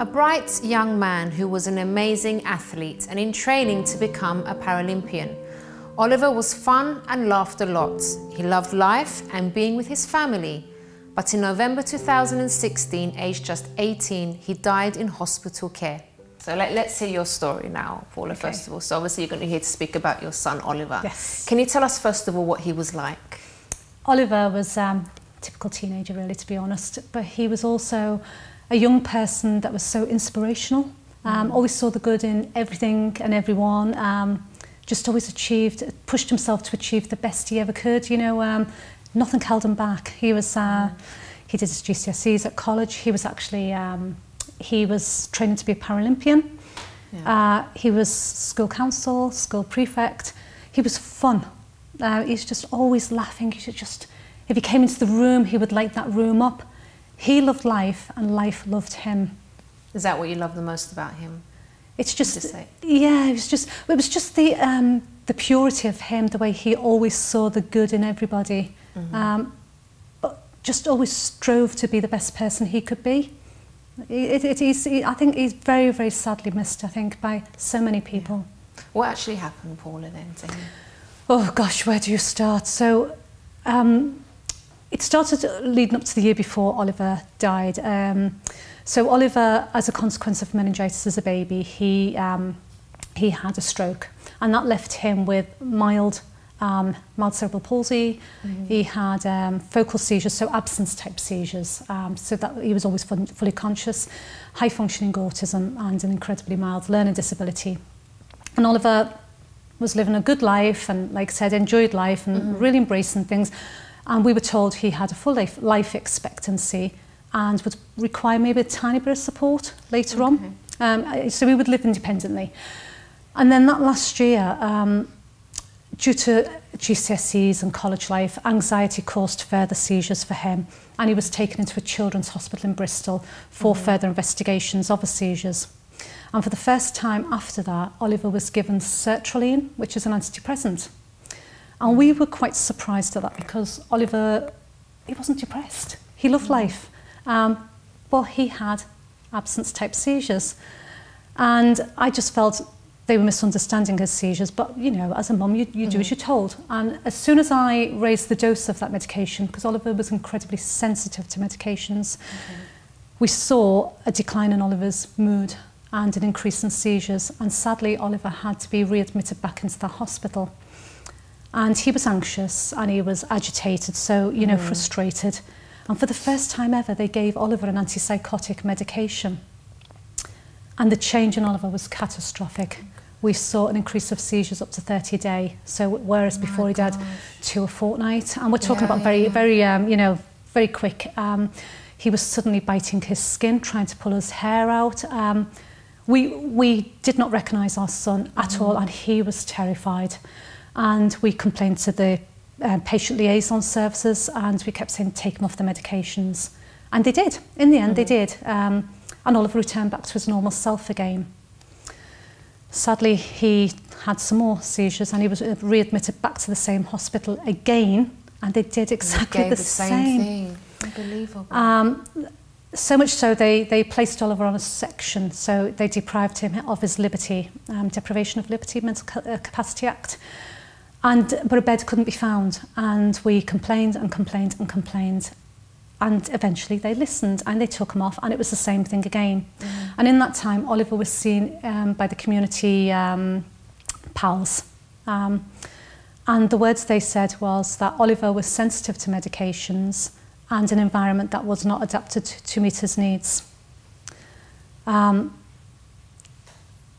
A bright young man who was an amazing athlete and in training to become a Paralympian. Oliver was fun and laughed a lot. He loved life and being with his family. But in November 2016, aged just 18, he died in hospital care. So let's hear your story now, Paula, first of all. So obviously you're going to be here to speak about your son, Oliver. Yes. Can you tell us first of all what he was like? Oliver was a typical teenager, really, to be honest. But he was also a young person that was so inspirational. Always saw the good in everything and everyone. Just always pushed himself to achieve the best he ever could. You know, nothing held him back. He was, he did his GCSEs at college. He was actually, he was training to be a Paralympian. Yeah. He was school council, school prefect. He was fun. He's just always laughing. He should just, if he came into the room, he would light that room up. He loved life and life loved him. Is that what you love the most about him? It's just, yeah, it was just the purity of him, the way he always saw the good in everybody, but just always strove to be the best person he could be. I think he's very, very sadly missed, I think, by so many people. Yeah. What actually happened, Paula, then, to him? Oh gosh, where do you start? So, it started leading up to the year before Oliver died. So Oliver, as a consequence of meningitis as a baby, he had a stroke, and that left him with mild cerebral palsy. He had focal seizures, so absence-type seizures, so that he was always fully conscious, high-functioning autism, and an incredibly mild learning disability. And Oliver was living a good life, and, like I said, enjoyed life and really embracing things. And we were told he had a full life expectancy and would require maybe a tiny bit of support later on. So we would live independently. And then that last year, due to GCSEs and college life, anxiety caused further seizures for him. And he was taken into a children's hospital in Bristol for further investigations of the seizures. And for the first time after that, Oliver was given sertraline, which is an antidepressant. And we were quite surprised at that because Oliver, he wasn't depressed. He loved life. But he had absence-type seizures. And I just felt they were misunderstanding his seizures. But, you know, as a mum, you do as you're told. And as soon as I raised the dose of that medication, because Oliver was incredibly sensitive to medications, we saw a decline in Oliver's mood and an increase in seizures. And sadly, Oliver had to be readmitted back into the hospital. And he was anxious and he was agitated, so, you know, frustrated. And for the first time ever, they gave Oliver an antipsychotic medication. And the change in Oliver was catastrophic. We saw an increase of seizures up to 30 a day. So whereas before he had 2 a fortnight, and we're talking about very, you know, very quick. He was suddenly biting his skin, trying to pull his hair out. We did not recognise our son at all, and he was terrified. And we complained to the patient liaison services, and we kept saying, take him off the medications. And they did. In the end, they did. And Oliver returned back to his normal self again. Sadly, he had some more seizures, and he was readmitted back to the same hospital again, and they did exactly the same thing. Unbelievable. So much so, they placed Oliver on a section, so they deprived him of his liberty, Deprivation of Liberty, Mental Capacity Act. But a bed couldn't be found, and we complained and complained and complained, and eventually they listened and they took him off, and it was the same thing again. And in that time, Oliver was seen by the community pals, and the words they said was that Oliver was sensitive to medications and an environment that was not adapted to meet his needs.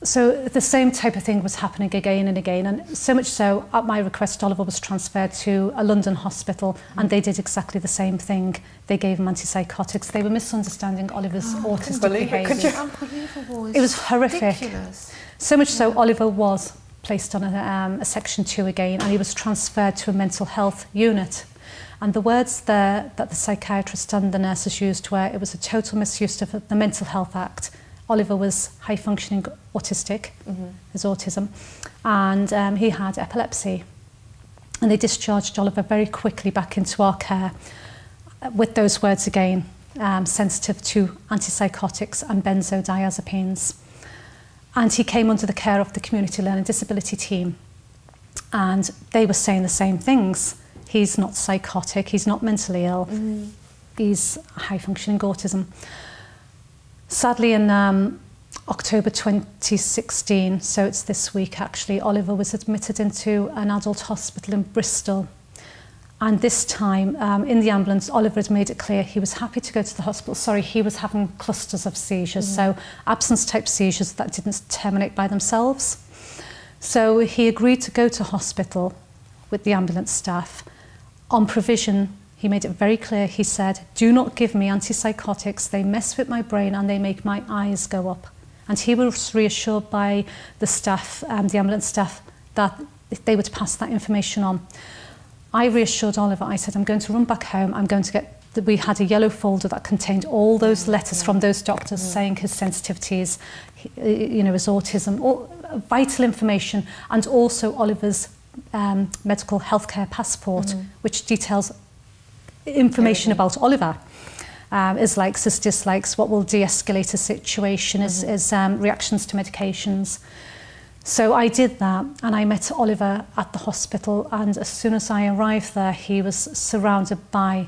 So the same type of thing was happening again and again, and so much so, at my request, Oliver was transferred to a London hospital, and they did exactly the same thing. They gave him antipsychotics. They were misunderstanding Oliver's autistic behaviour. Unbelievable. It was horrific. Ridiculous. So much so, Oliver was placed on a Section 2 again, and he was transferred to a mental health unit. And the words there that the psychiatrist and the nurses used were, it was a total misuse of the Mental Health Act. Oliver was high-functioning autistic, his autism, and he had epilepsy. And they discharged Oliver very quickly back into our care with those words again. sensitive to antipsychotics and benzodiazepines. And he came under the care of the Community Learning Disability team. And they were saying the same things. He's not psychotic, he's not mentally ill, he's high-functioning autism. Sadly, in October 2016, so it's this week actually, Oliver was admitted into an adult hospital in Bristol. And this time, in the ambulance, Oliver had made it clear he was happy to go to the hospital. Sorry, he was having clusters of seizures, so absence-type seizures that didn't terminate by themselves. So he agreed to go to hospital with the ambulance staff. On provision, he made it very clear, he said, do not give me antipsychotics, they mess with my brain and they make my eyes go up. And he was reassured by the staff, the ambulance staff, that they would pass that information on. I reassured Oliver, I said, I'm going to run back home, I'm going to get, we had a yellow folder that contained all those letters from those doctors saying his sensitivities, you know, his autism, all vital information, and also Oliver's medical healthcare passport, which details information about Oliver. His likes, his dislikes, what will de-escalate a situation, his reactions to medications. So I did that, and I met Oliver at the hospital, and as soon as I arrived there, he was surrounded by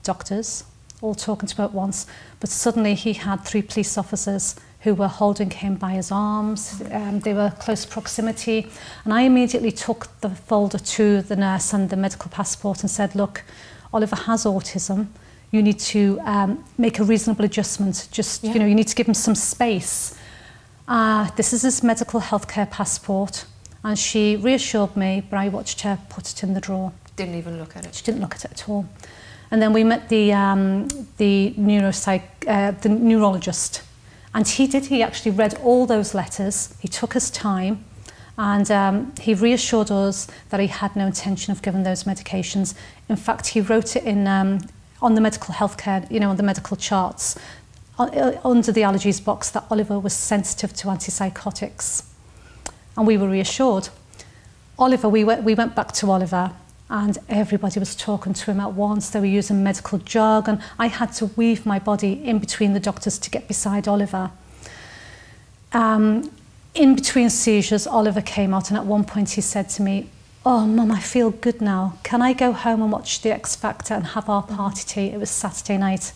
doctors, all talking to him at once, but suddenly he had 3 police officers who were holding him by his arms. They were close proximity, and I immediately took the folder to the nurse and the medical passport and said, look, Oliver has autism, you need to make a reasonable adjustment, just, you know, you need to give him some space. This is his medical healthcare passport, and she reassured me, but I watched her put it in the drawer. Didn't even look at it. She didn't look at it at all. And then we met the neurologist, and he actually read all those letters. He took his time, and he reassured us that he had no intention of giving those medications. In fact, he wrote it in on the medical healthcare, you know, on the medical charts, under the allergies box, that Oliver was sensitive to antipsychotics. And we were reassured. Oliver, we went back to Oliver, and everybody was talking to him at once. They were using medical jargon. I had to weave my body in between the doctors to get beside Oliver. In between seizures, Oliver came out, and at one point he said to me, oh, Mum, I feel good now. Can I go home and watch the X Factor and have our party tea? It was Saturday night.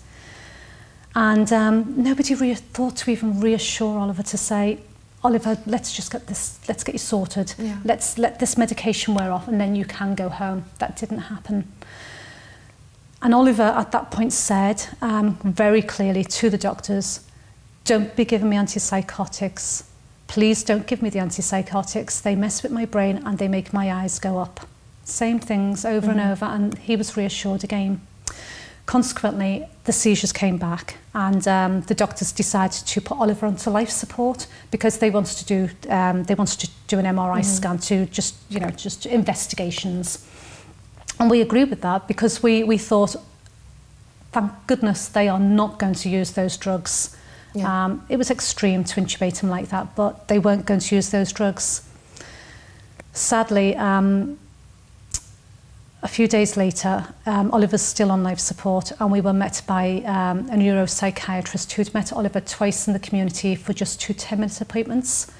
And nobody thought to even reassure Oliver, to say, Oliver, let's just get this, let's get you sorted. Yeah. Let's let this medication wear off and then you can go home. That didn't happen. And Oliver at that point said very clearly to the doctors, don't be giving me antipsychotics. Please don't give me the antipsychotics. They mess with my brain and they make my eyes go up. Same things over and over, and he was reassured again. Consequently, the seizures came back, and the doctors decided to put Oliver onto life support because they wanted to do an MRI scan to just investigations. And we agreed with that because we thought, thank goodness they are not going to use those drugs. Yeah. It was extreme to intubate him like that, but they weren't going to use those drugs. Sadly, a few days later, Oliver's still on life support, and we were met by a neuropsychiatrist who'd met Oliver twice in the community for just 2 10-minute appointments.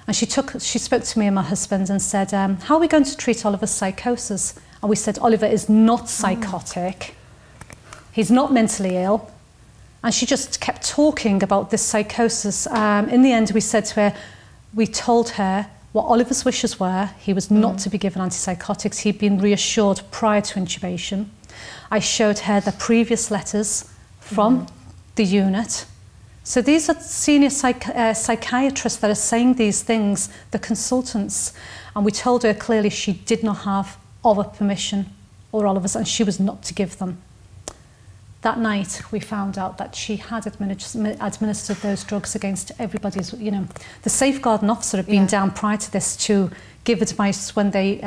And she spoke to me and my husband and said, how are we going to treat Oliver's psychosis? And we said, Oliver is not psychotic. He's not mentally ill. And she just kept talking about this psychosis. In the end, we told her what Oliver's wishes were. He was not to be given antipsychotics. He'd been reassured prior to intubation. I showed her the previous letters from the unit. So these are senior psychiatrists that are saying these things, the consultants. And we told her clearly she did not have our permission or Oliver's, and she was not to give them. That night, we found out that she had administered those drugs against everybody's, the safeguarding officer had been down prior to this to give advice when they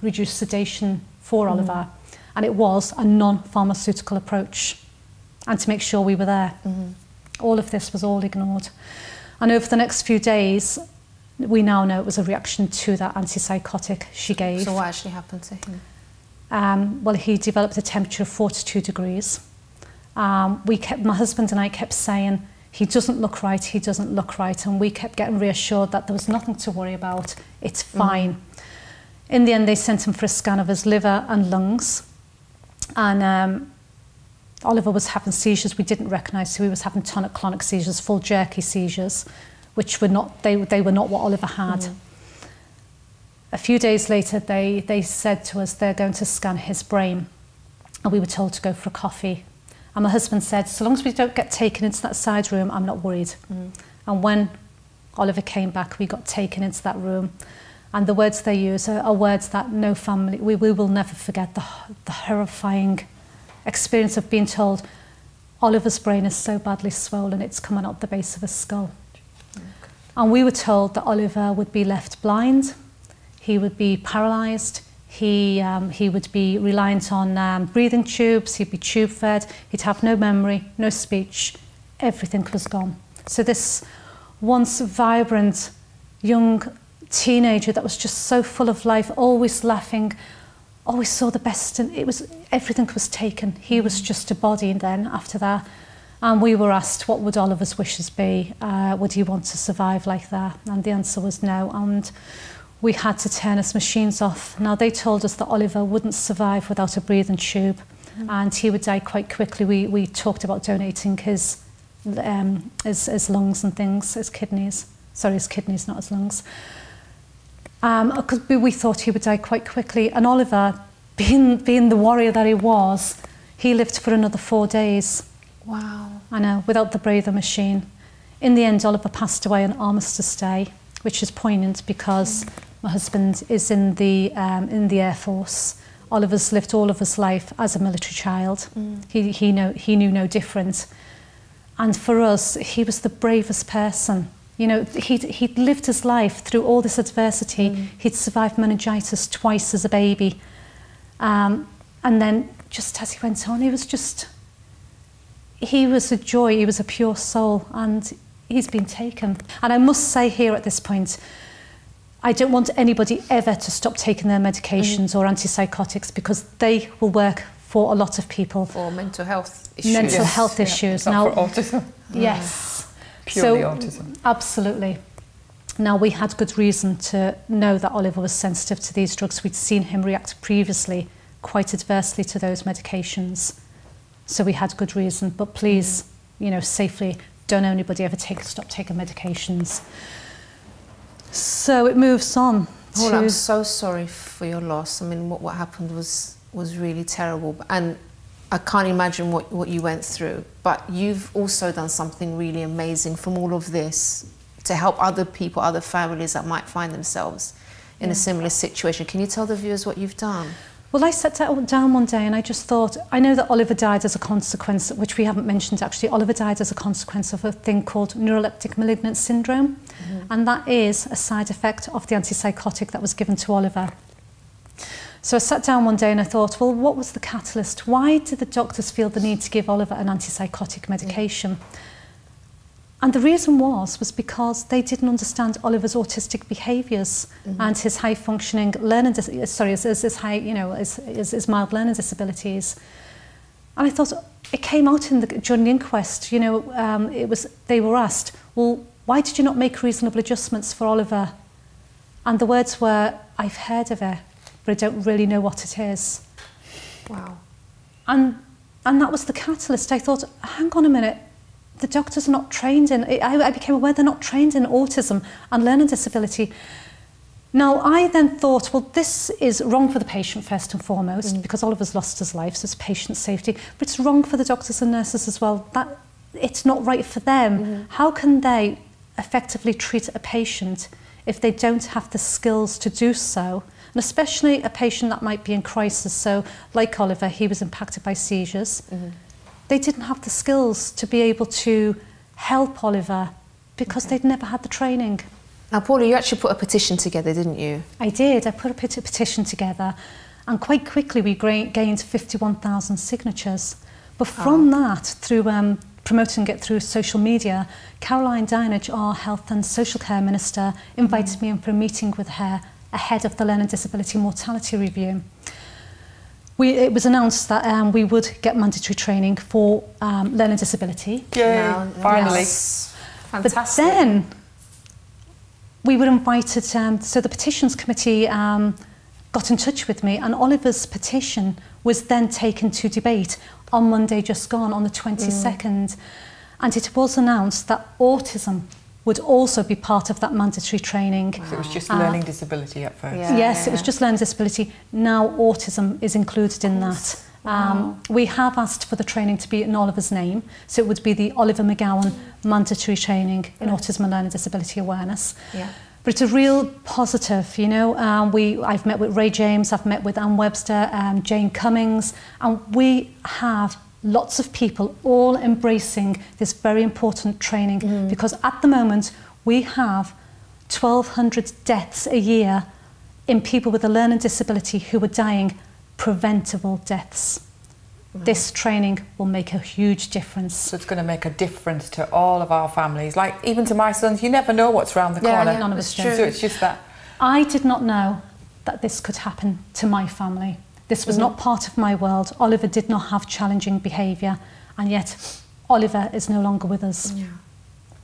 reduced sedation for Oliver. And it was a non-pharmaceutical approach, and to make sure we were there. All of this was all ignored. And over the next few days, we now know it was a reaction to that antipsychotic she gave. So what actually happened to him? Well, he developed a temperature of 42 degrees. My husband and I kept saying, he doesn't look right, he doesn't look right. And we kept getting reassured that there was nothing to worry about, it's fine. In the end, they sent him for a scan of his liver and lungs. And Oliver was having seizures we didn't recognise. So he was having tonic-clonic seizures, full jerky seizures, which were not, they were not what Oliver had. A few days later, they said to us they're going to scan his brain. And we were told to go for a coffee. And my husband said, so long as we don't get taken into that side room, I'm not worried. And when Oliver came back, we got taken into that room. And the words they use are words that no family, we will never forget, the horrifying experience of being told, Oliver's brain is so badly swollen, it's coming out the base of his skull. And we were told that Oliver would be left blind, he would be paralysed, he would be reliant on breathing tubes, he'd be tube fed, he'd have no memory, no speech, everything was gone. So this once vibrant young teenager that was just so full of life, always laughing, always saw the best, and everything was taken. He was just a body then after that. And we were asked, what would Oliver's wishes be? Would he want to survive like that? And the answer was no. And we had to turn his machines off. Now, they told us that Oliver wouldn't survive without a breathing tube, and he would die quite quickly. We talked about donating his lungs and things, his kidneys. Sorry, his kidneys, not his lungs. Because we thought he would die quite quickly. And Oliver, being the warrior that he was, he lived for another 4 days. Wow. I know, without the breather machine. In the end, Oliver passed away on Armistice Day, which is poignant because my husband is in the Air Force. Oliver's lived all of his life as a military child. He knew no different. And for us, he was the bravest person. You know, he'd lived his life through all this adversity. He'd survived meningitis twice as a baby. And then just as he went on, he was a joy, he was a pure soul, and he's been taken. And I must say here at this point, I don't want anybody ever to stop taking their medications or antipsychotics, because they will work for a lot of people. For mental health issues. Mental health issues. Now, for autism. Yes. Purely autism. Absolutely. Now, we had good reason to know that Oliver was sensitive to these drugs. We'd seen him react previously quite adversely to those medications. So we had good reason. But please, you know, safely, don't anybody ever stop taking medications. So it moves on. Paula, I'm so sorry for your loss. I mean, what happened was really terrible. And I can't imagine what you went through, but you've also done something really amazing from all of this to help other people, other families that might find themselves in a similar situation. Can you tell the viewers what you've done? Well, I sat down one day and I just thought, I know that Oliver died as a consequence, which we haven't mentioned actually. Oliver died as a consequence of a thing called neuroleptic malignant syndrome, and that is a side effect of the antipsychotic that was given to Oliver. So I sat down one day and I thought, well, what was the catalyst? Why did the doctors feel the need to give Oliver an antipsychotic medication? And the reason was because they didn't understand Oliver's autistic behaviours and his high functioning learning, his mild learning disabilities. And I thought, it came out during the inquest, you know, they were asked, well, why did you not make reasonable adjustments for Oliver? And the words were, I've heard of it, but I don't really know what it is. Wow. And that was the catalyst. I thought, hang on a minute, the doctors are not trained in, I became aware they're not trained in autism and learning disability. Now, I then thought, well, this is wrong for the patient first and foremost, because Oliver's lost his life, so it's patient safety, but it's wrong for the doctors and nurses as well. That it's not right for them. How can they effectively treat a patient if they don't have the skills to do so? And especially a patient that might be in crisis. So, like Oliver, he was impacted by seizures. They didn't have the skills to be able to help Oliver because they'd never had the training. Now, Paula, you actually put a petition together, didn't you? I did. I put a petition together, and quite quickly we gained 51,000 signatures. But from that, through promoting it through social media, Caroline Dinage, our Health and Social Care Minister, invited me in for a meeting with her ahead of the Learning Disability Mortality Review. it was announced that we would get mandatory training for learning disability. Yay, finally. Yes. Fantastic. But then we were invited, so the Petitions Committee got in touch with me, and Oliver's petition was then taken to debate on Monday just gone, on the 22nd. And it was announced that autism would also be part of that mandatory training. So it was just learning disability at first. Yes, it was just learning disability. Now autism is included in that. We have asked for the training to be in Oliver's name, so it would be the Oliver McGowan mandatory training in autism and learning disability awareness. Yeah. But it's a real positive, you know. I've met with Ray James, I've met with Anne Webster, Jane Cummings, and we have lots of people all embracing this very important training, because at the moment we have 1,200 deaths a year in people with a learning disability who are dying, preventable deaths. This training will make a huge difference. So it's going to make a difference to all of our families. Like, even to my sons, you never know what's around the corner. None of us do. So it's just that. I did not know that this could happen to my family. This was not part of my world. Oliver did not have challenging behaviour, and yet Oliver is no longer with us. Yeah.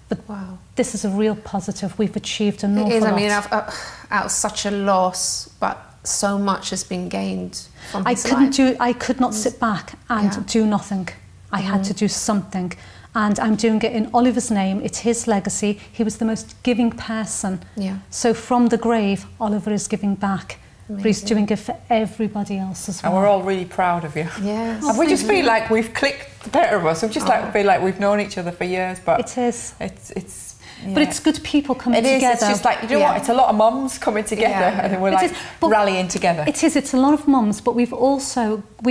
But wow, this is a real positive. We've achieved an awful it is. lot. I mean, out of such a loss, but so much has been gained from his life. I could not sit back and do nothing. I had to do something, and I'm doing it in Oliver's name. It's his legacy. He was the most giving person. Yeah. So from the grave, Oliver is giving back. But he's doing it for everybody else as well. And we're all really proud of you. Yes. And we just feel like we've clicked, the pair of us. We just feel like we've known each other for years. But it is. It's yeah. But it's good people coming together. It is. It's just like, you know what? It's a lot of mums coming together, and then we're like rallying together. It is. It's a lot of mums, but we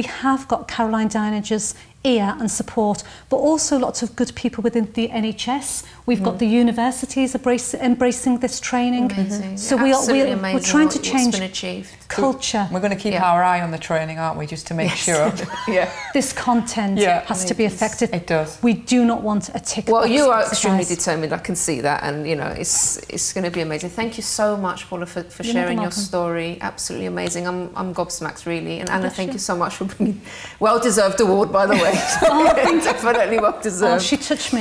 have got Caroline Dynager's ear and support, but also lots of good people within the NHS. We've got the universities embracing this training. Amazing. So we're trying to change culture. We're going to keep our eye on the training, aren't we, just to make sure. This content has to be effective. It does. We do not want a tick box. Well, you are exercise. extremely determined. I can see that, and you know it's going to be amazing. Thank you so much, Paula, for sharing your story. Absolutely amazing. I'm gobsmacked, really. And Anna, thank you so much for bringing well-deserved award, by the way. Definitely well deserved. Oh, she touched me.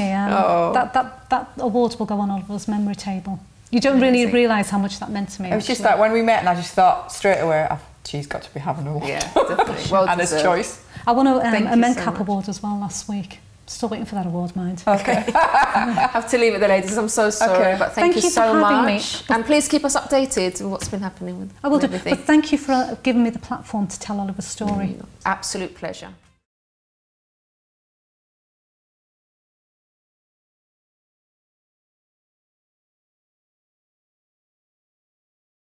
That award will go on Oliver's memory table. You don't really realise how much that meant to me. It was just like when we met, and I just thought straight away, she's got to be having an award. Yeah, definitely. Well Anna's choice. I won a MenCap award as well last week. Still waiting for that award, mind. Okay. I have to leave it there, ladies. I'm so sorry, but thank you so much. Me. And please keep us updated with what's been happening with I will do. everything. But thank you for giving me the platform to tell Oliver's story. Absolute pleasure.